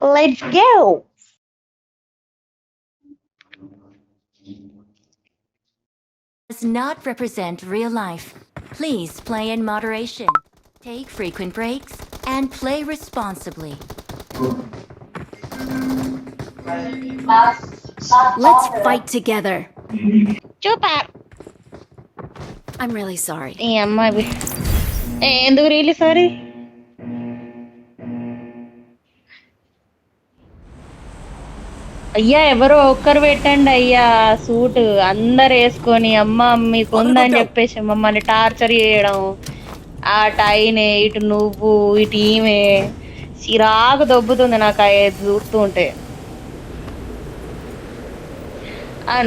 Let's go. Does not represent real life. Please play in moderation. Take frequent breaks and play responsibly. Let's fight together. Chupa. I'm really sorry. ఈ అమ్మాయి ఎందుకు really sorry? అయ్యా ఎవరో ఒక్కరు పెట్టండి అయ్యా suit అందరు వేసుకొని అమ్మ మీకు ఉందని చెప్పేసి మమ్మల్ని టార్చర్ చేయడం. ఆ టైనే ఇటు నువ్వు ఇటు ఈమె చిరాకు దొబ్బుతుంది నాకు చూస్తూ ఉంటే.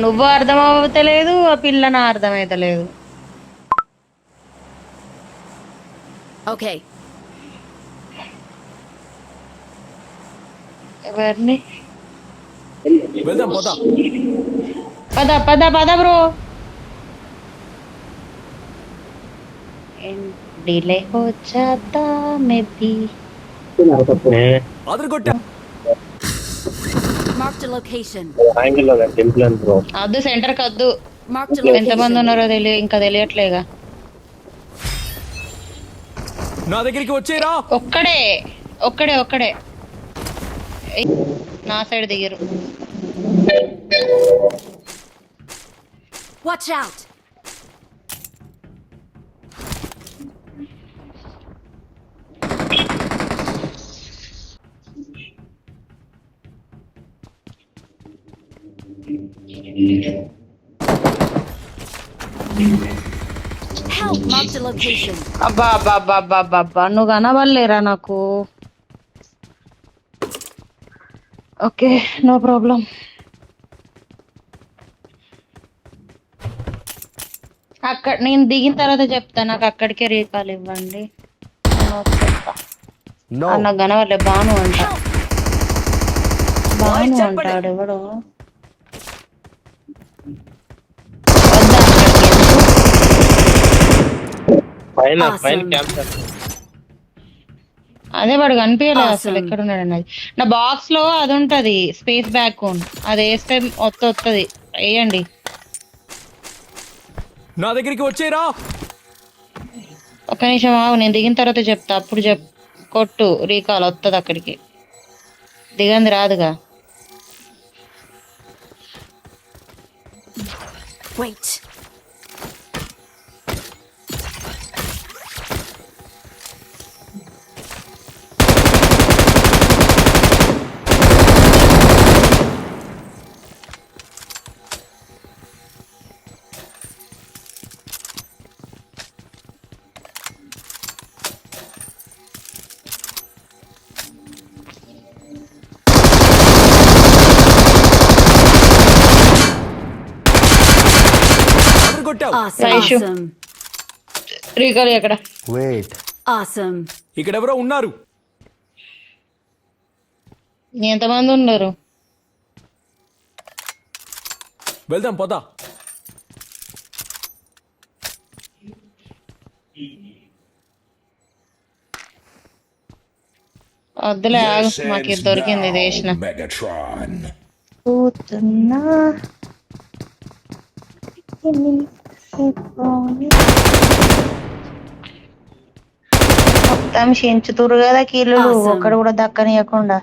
నువ్వు అర్థం అవుతలేదు, ఆ పిల్ల నా అర్థం అవుతలేదు. ఓకే ఎవరిని వెళ్దాం పోదా. పద పద పద బ్రో. డిలే హో జాతా మే భీ. అదరగొట్టా. Mark the location. యాంగిల్ లో టెంపుల్ బ్రో. అద్దు సెంటర్ కద్దు. Mark the location. ఎంతమంది ఉన్నారో ఇంకా తెలియట్లేగా. నా దగ్గరికి వచ్చేరా. ఒక్కడే ఒక్కడే ఒక్కడే నా సైడ్ దిగరు. Watch out. Help, mark the location. అబ్బా అబ్బా అబ్బా అబ్బా అబ్బా అబ్బా నువ్వు కనబడలేరా నాకు. Okay no problem. అక్కడ నేను దిగిన తర్వాత చెప్తా. నాకు అక్కడికే రీకాల్ ఇవ్వండి. నాకు కనబడలే. బాను అంట, బాను అంటాడు ఎవడు. పైన పైన క్యాప్చర్. అదే వాడు కనిపించలేదు అసలు ఎక్కడ ఉన్నాడు అన్నది. నా బాక్స్ లో అది ఉంటది స్పేస్ బ్యాక్ కోన్, అది వేస్తే వస్తుంది. వేయండి. నా దగ్గరికి వచ్చేరా. ఒక్క నిమిషం ఆగు, నేను దిగిన తర్వాత చెప్తా. అప్పుడు కొట్టు రీకాల్ వస్తుంది అక్కడికి. దిగంది రాదుగా. Wait. Awesome. రీకాల్ ఎక్కడ? Awesome. ఇక్కడ ఎవరో ఉన్నారు. ఎంతమంది ఉన్నారు? వెళ్దాం పోదా. వద్దులే ఆగు, మాకు ఇది దొరికింది. ఇది వేసిన మొత్తం చెంచుతురు కదా కీళ్ళు. ఒక్కడ కూడా దక్కనియకుండా.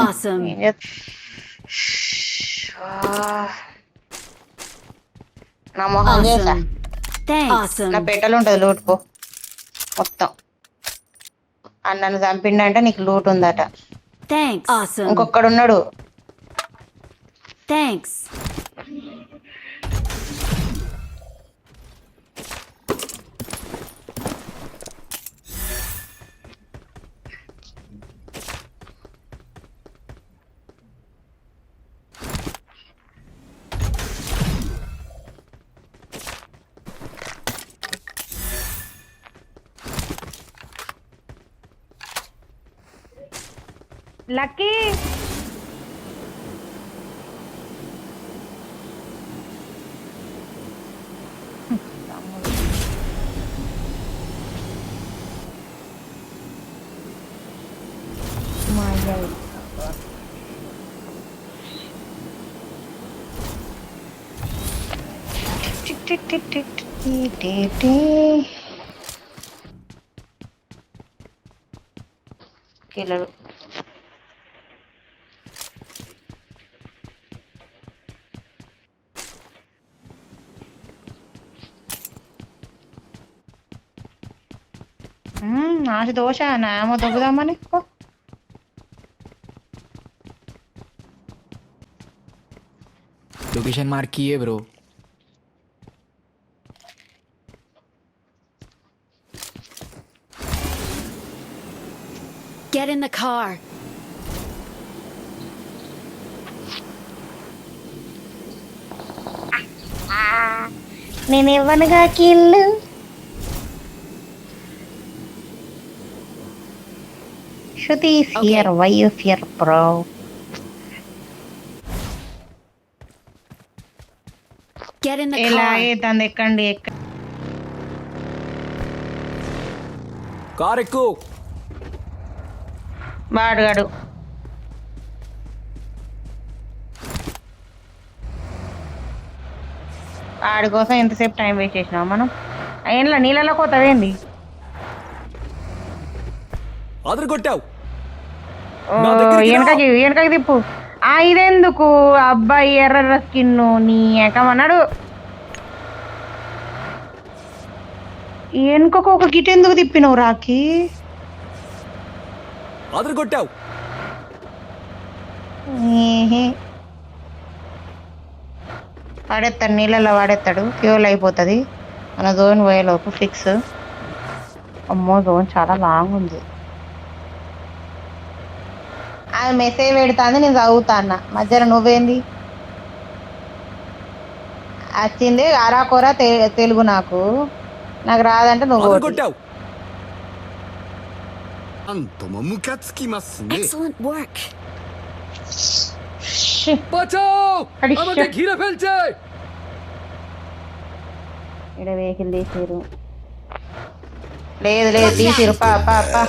Awesome. నా మొహం చేసా. నా Thanks. పెట్టలు ఉంటది లూట్ పో మొత్తం. నన్ను చంపిండంటే నీకు లూట్ ఉందట. Thanks. Awesome. ఇంకొక్కడున్నాడు. Thanks. లక్కీ మా అయ్య కిలరు ఆశ దోశ నామో దొబ్బుదామని लोकेशन मार्क की है bro. Get in the car. నేను ఇవ్వనుగా kill Shruti fear why you fear bro Get in the ఎలా car. ఏదండి ఎక్కండి कार ఎక్కు. బాడుగాడు వాడి కోసం ఎంతసేపు టైం వేస్ట్ చేసినాం మనం ఏంలా నీళ్ళలో పోతావేంది అదరు కొట్టావు. ఓ, నా దగ్గరికి రా. వెనకకి తిప్పు ఇదెందుకు అబ్బాయి ఎర్ర స్కిన్ నీ ఎకమన్నాడు వెనుకకు ఒక గిట్ ఎందుకు తిప్పినవు రాకి అదరు కొట్టావు. వాడేస్తాడు నీళ్ళలో వాడేస్తాడు ఫ్యూల్ అయిపోతుంది మన జోన్ పోయేలోపు ఫిక్స్ అమ్మో జోన్ చాలా లాంగ్ ఉంది అది మెసేజ్ పెడుతుంది నేను చదువుతా అన్న మధ్యలో నువ్వేంది వచ్చింది అరాకొర తెలుగు నాకు రాదంటే నువ్వు అదరు ఒకటి. కొట్టావు. なんともムカつきますね。 Excellent work. ష్. বাঁচাও, আরে আমাকে shit. ঘিরে ফেলছে. ఈడ వెహికల్ తీసిరు లేదు లేదు తీసిరు పా పా పా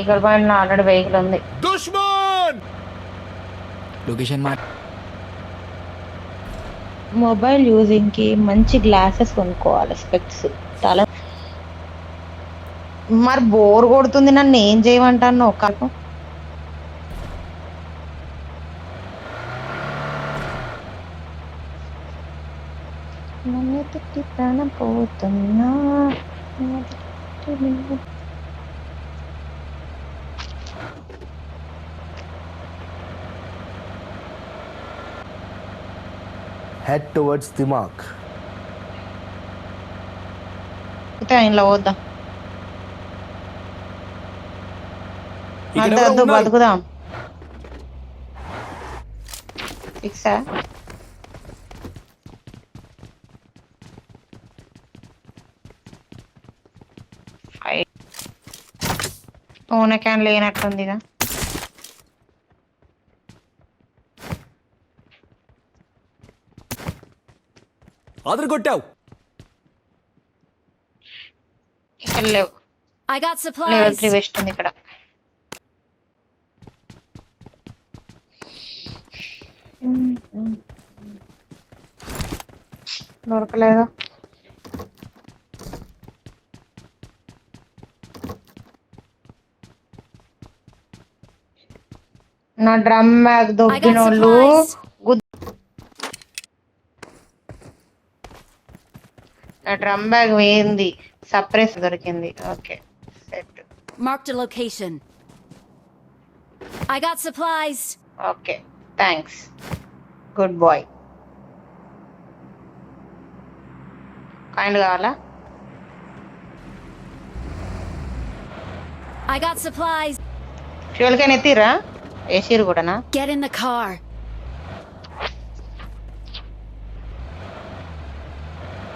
ఇక్కడ పైన ఆల్రెడీ వెహికల్ ఉంది दुश्मन लोकेशन मार्क. మొబైల్ యూజింగ్ కి మంచి గ్లాసెస్ కొనుక్కోవాలి స్పెక్స్ చాలా మరి బోర్ కొడుతుంది నన్ను ఏం చేయమంటాను ఒక్కకు నన్ను తిట్టి ప్రాణం పోతున్నా Head towards the mark. ఇంట్లో పోద్దాం ఇక్కడ అంత ఎవరో వద్దు ఉన్నారు. బతుకుదాం ఫిక్సా నూనె క్యాన్ లేనట్టుందిగా అదరు కొట్టావు. ఇక్కడ లేవు I got level supplies. 3 vest ఉంది ఇక్కడ దొరకలేదు నా డ్రమ్ బ్యాగ్ I got దొబ్బినోళ్ళు supplies. నా డ్రమ్ బ్యాగ్ వేయింది సప్రెస్ దొరికింది okay set Marked a location. I got supplies. Okay thanks good boy coin కావాలా I got supplies. Fuel can ఎత్తిరా వేసిరు కూడానా Get in the car.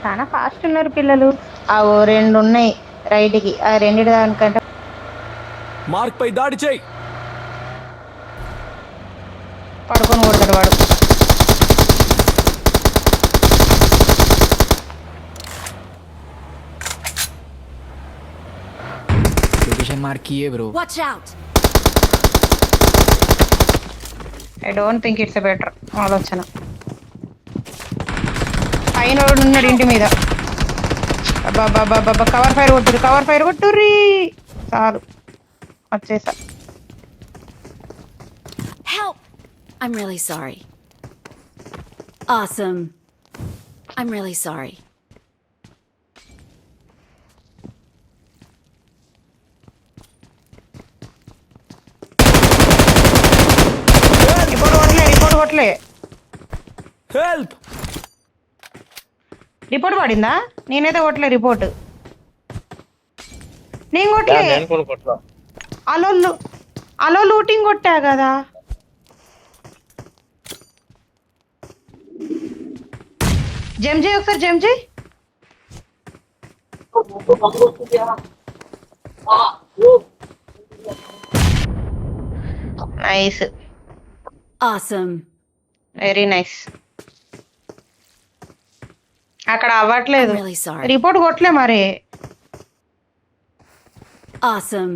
చాలా ఫాస్ట్ ఉన్నారు పిల్లలు ఆ ఓ రెండు ఉన్నాయి రైట్కి ఆ రెండిటి దానికంటే మార్క్ పై దాడి చేయి. పడుకొని కొడతాడు వాడు लोकेशन मार्क की है bro. Watch out. I don't think it's better ఆలోచన పైన వాడు ఉన్నాడు ఇంటి మీద. అబ్బా కవర్ ఫైర్ కొట్టుర్రి చాలు వచ్చేసా. Help! I'm really sorry. Awesome. I'm really sorry. Report కొట్టలే. హెల్ప్. రిపోర్ట్ పడిందా? నేనైతే కొట్టలే రిపోర్ట్. నేను కొట్టలే. నేను కూడా కొట్టలా. అలో లూటింగ్ కొట్టా కదా. జంప్ చేయి ఒకసారి, జంప్ చేయి. నైస్. Awesome. Very nice. అక్కడ అవ్వట్లేదు. I'm really sorry. రిపోర్ట్ కొట్టలే మరి. Awesome.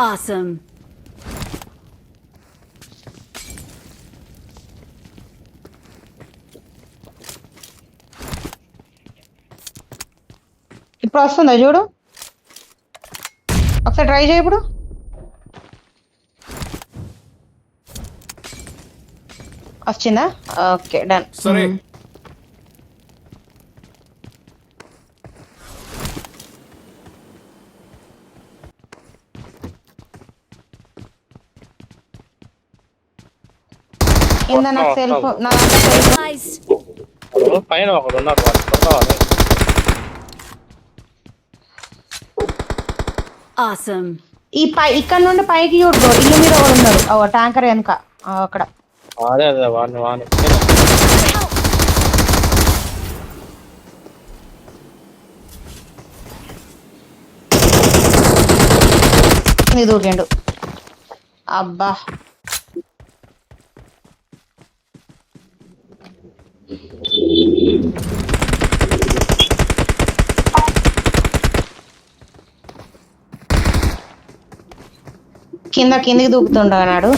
Awesome. ఇప్పుడు వస్తుందా చూడు, ఒకసారి ట్రై చేయి ఇప్పుడు. వచ్చిందా? Okay done. సరే. కింద నాకు సెల్ఫ్, నా దాంట్లో సెల్ఫ్. Guys, పైన ఒకడు ఉన్నాడు, వాడు కొడతావా? awesome. ఇక్కడ నుండి పైకి చూడు, ఇల్లు మీద కూడా ఉన్నాడు. ట్యాంకర్ వెనుక అక్కడ. అదే వాడిని దూకిండు. అబ్బా కిందికి దూకుతుండన్నాడు.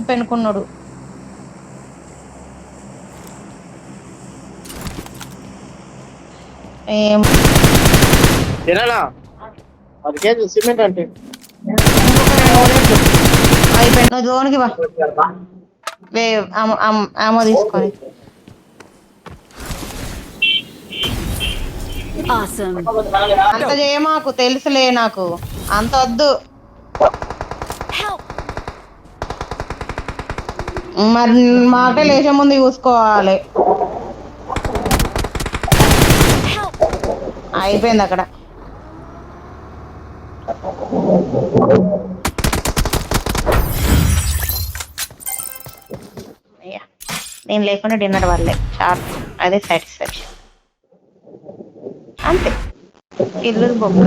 పెనుకున్నాడు. తిననా 10 కేజీ సిమెంట్ అంటే అయిపోయింది. నువ్వు జోన్కి వా, ఆమో తీసుకొని. Awesome. అంత చేయమాకు, తెలుసులే నాకు, అంత వద్దు. Help! మరి మాట లేచే ముందు చూసుకోవాలి. Help! అయిపోయింది అక్కడ. నేను లేకుండా డిన్నర్ వాళ్ళే చాలు, అదే సాటిస్ఫాక్షన్ అంతే. ఇల్లు బొక్క.